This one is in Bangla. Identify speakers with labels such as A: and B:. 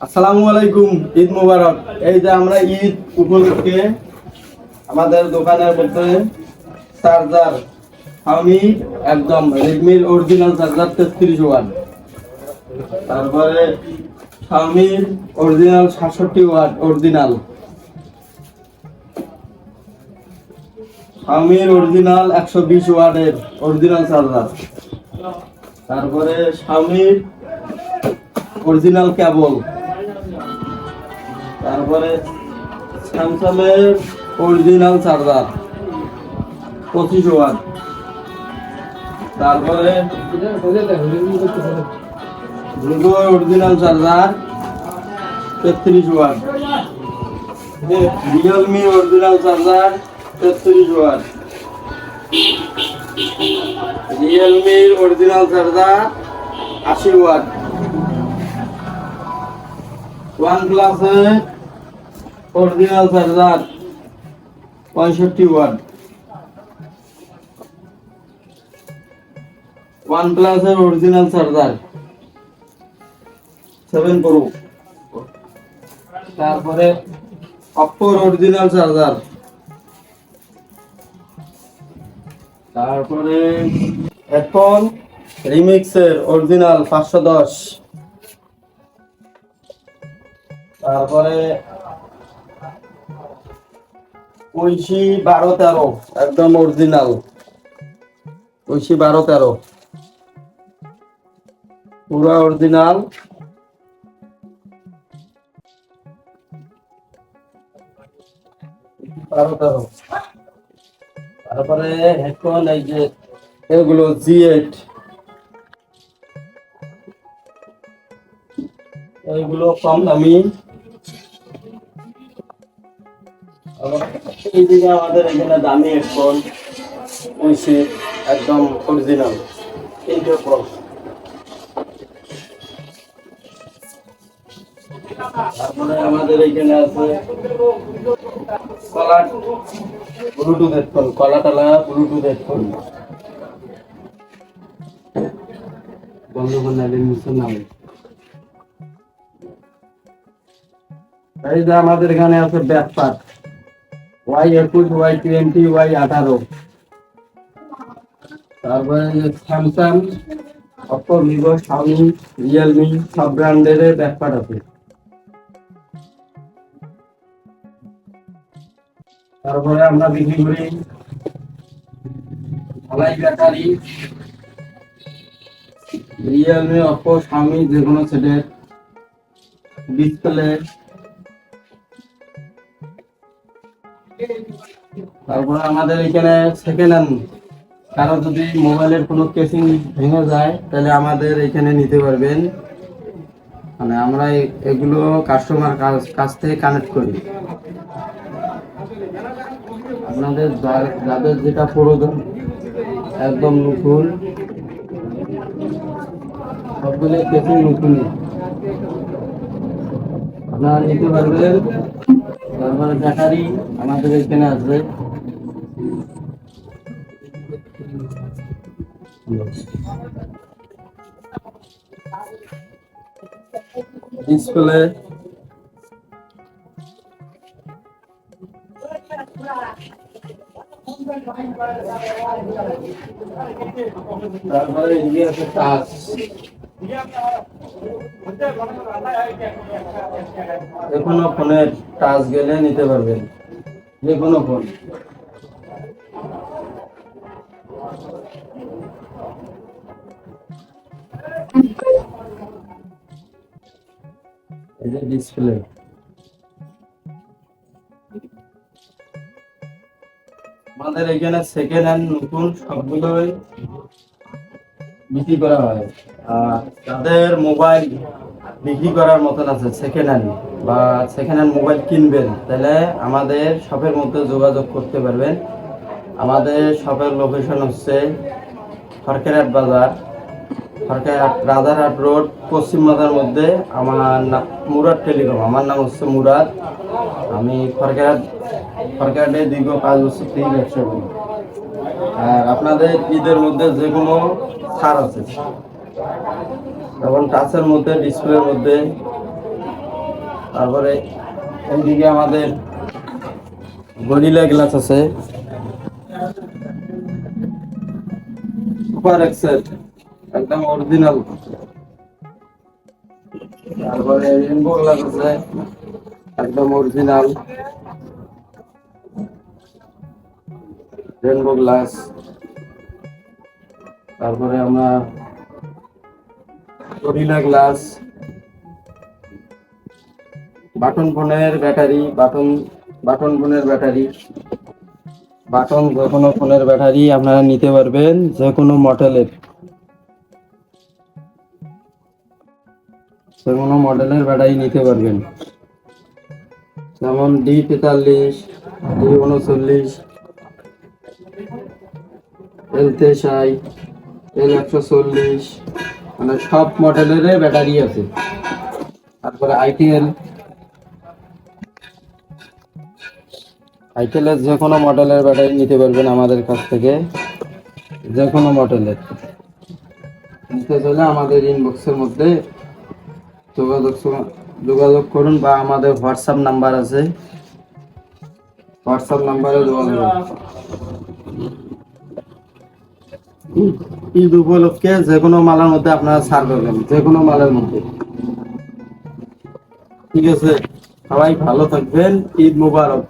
A: আসসালামু আলাইকুম, ঈদ মোবারক। এই যে আমরা ঈদ উপলক্ষে আমাদের দোকানের মধ্যে চার্জার আমি একদম রেডমির অরিজিনাল চার্জার 33 ওয়াট, তারপরে শাওমির অরিজিনাল 67 ওয়াট, শাওমির অরিজিনাল 120 ওয়াটের অরিজিনাল চার্জার, তারপরে শাওমির অরিজিনাল কেবল, তারপরে স্যামসাংয়ের অরিজিনাল চার্জার 25 ওয়াট, তারপরে Vivo original charger 33 watt, Realme original charger 33 watt, রিয়েলমির অরিজিনাল চার্জার 80 ওয়াট, ওয়ানপ্লাসের অরিজিনাল চার্জার 65 ওয়াট, ওয়ানপ্লাসের অরিজিনাল চার্জার 7 প্রো, তারপরে অপ্পোর অরিজিনাল চার্জার, তারপরে এখন রিমিক্সের অরিজিনাল 510, তারপরে ঐশী 12-13 একদম অরিজিনাল, ঐশী 12-13 পুরা অরিজিনাল, তারপরে হেডফোন এই যে এগুলো G8, এইগুলো কম দামি। এইদিকে আমাদের এখানে দামি হেডফোন ঐশী একদম অরিজিনাল, এইটা কম। তারপরে আমাদের এখানে আছে কলার ব্লুটুথ হেডফোন, কলাটালা ব্লুটুথ হেডফোন, বন্ধ করলেন মিশন নামে। এই যে আমাদের এখানে আছে ব্যাকপ্যাক Y21, Y20, Y18, তারপরে Samsung, Oppo, Vivo, Xiaomi, Realme সব ব্র্যান্ডের ব্যাকপ্যাক আছে। তারপরে আমরা বিক্রি করি ঢালাই ব্যাটারি, রিয়েলমি, অপ্পো, শাওমি যে কোনো সেটের ডিসপ্লে, তারপরে আমাদের এখানে সেকেন্ড হ্যান্ড কারো যদি মোবাইলের কোনো কেসিং ভেঙে যায় তাহলে আমাদের এখানে নিতে পারবেন। মানে আমরা এগুলো কাস্টমার কাছ থেকে কানেক্ট করি। আপনাদের যাদের যেটা প্রয়োজন একদম নতুন, সবগুলো কেসিং নতুনই আপনারা নিতে পারবেন। তারপরে ব্যাটারি আমাদের এখানে আছে, ডিসপ্লে, তারপরে এদিকে আছে টাচ, যে কোনো ফোনের টাচ গেলে নিতে পারবেন, যে কোনো ফোন। এই যে ডিসপ্লে, আমাদের এখানে সেকেন্ড হ্যান্ড নতুন সবগুলোই বিক্রি করা হয়। আর যাদের মোবাইল বিক্রি করার মতন আছে সেকেন্ড হ্যান্ড বা সেকেন্ড হ্যান্ড মোবাইল কিনবেন, তাহলে আমাদের শপের মধ্যে যোগাযোগ করতে পারবেন। আমাদের শপের লোকেশন হচ্ছে ফরকেরহাট বাজার, ফরকেরহাট রাজারহাট রোড, পশ্চিম বাজার মধ্যে। আমার নাম মুরাদ টেলিকম, আমার নাম হচ্ছে মুরাদ। আমি ফরকেরহাটে দীর্ঘ 5 বছর থেকে ব্যবসা করি। আর আপনাদের ঈদের মধ্যে যে কোনো ছাড় আছে, যেমন টাচের মধ্যে, ডিসপ্লের মধ্যে তারপরে এইদিকে আমাদের গরিলা গ্লাস আছে, সুপার এক্সেল, একদম অরিজিনাল। তারপরে রেনবো গ্লাস আছে, একদম অরিজিনাল রেনবো গ্লাস। তারপরে আমরা গরিলা গ্লাস, বাটন ফোনের ব্যাটারি, বাটন ফোনের ব্যাটারি, বাটন যে কোনো ফোনের ব্যাটারি আপনারা নিতে পারবেন, যে কোনো মডেলের, যে কোনো মডেলের ব্যাটারি নিতে পারবেন, যেমন D43, D39, L23, L140, মানে সব মডেলের ব্যাটারি আছে। তারপরে আইটেলের যে কোনো মডেলের ব্যাটারি নিতে পারবেন আমাদের কাছ থেকে, যে কোনো মডেলের নিতে চাইলে আমাদের ইনবক্সের মধ্যে যোগাযোগ যোগাযোগ করুন, বা আমাদের হোয়াটসঅ্যাপ নাম্বার আছে, হোয়াটসঅ্যাপ নাম্বারে যোগাযোগ করুন। ঈদ উপলক্ষে যে কোনো মালের মধ্যে আপনারা ছাড় পাবেন, যে কোনো মালের মধ্যে। ঠিক আছে, সবাই ভালো থাকবেন, ঈদ মোবারক।